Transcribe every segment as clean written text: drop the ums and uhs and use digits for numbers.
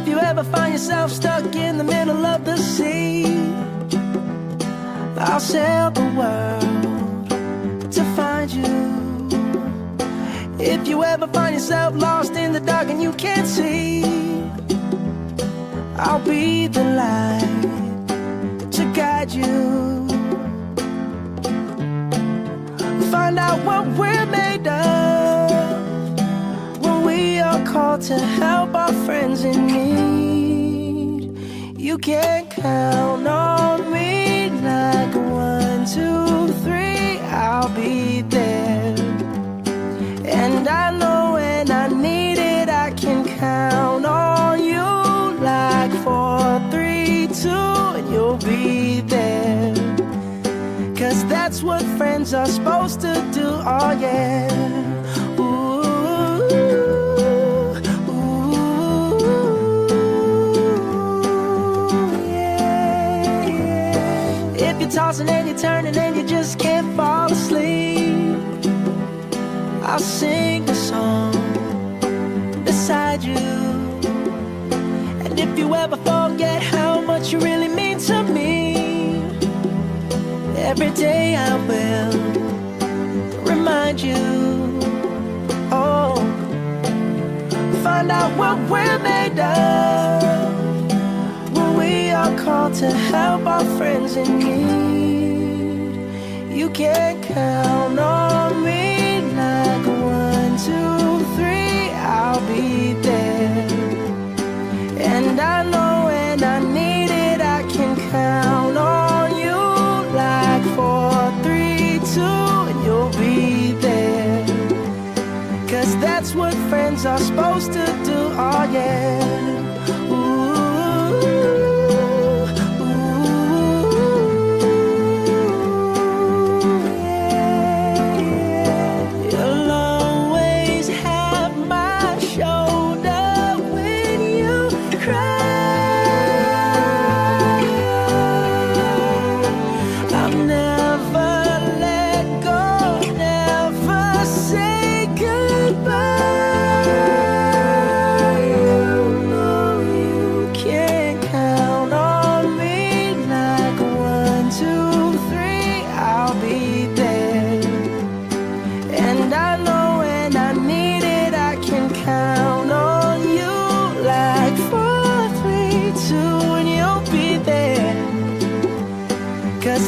If you ever find yourself stuck in the middle of the sea, I'll sail the world to find you. If you ever find yourself lost in the dark and you can't see, I'll be the light to guide you. Find out what we're made of when we are called to help our friends in need. You can count on me like 1, 2, 3, I'll be there. And I know when I need it, I can count on you like 4, 3, 2, and you'll be there. 'Cause that's what friends are supposed to do, oh yeah. Ooh, ooh, yeah, yeah. If you're tossing and you're turning and you just can't fall asleep, I'll sing a song beside you. And if you ever forget how much you really mean to me, every day I will remind you. Oh, find out what we're made of when we are called to help our friends in need. You can count on me like 1, 2, 3, I'll be there. And I know when I need it, I can count on you like 4, 3, 2, and you'll be there. 'Cause that's what friends are supposed to do, oh yeah.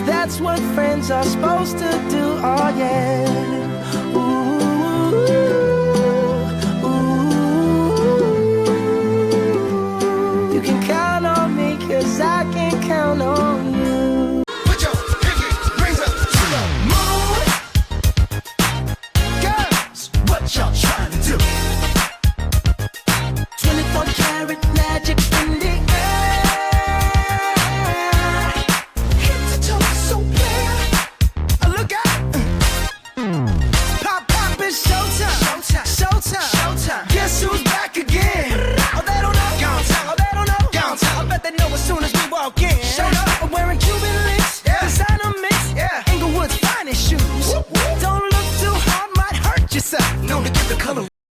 That's what friends are supposed to do, oh yeah.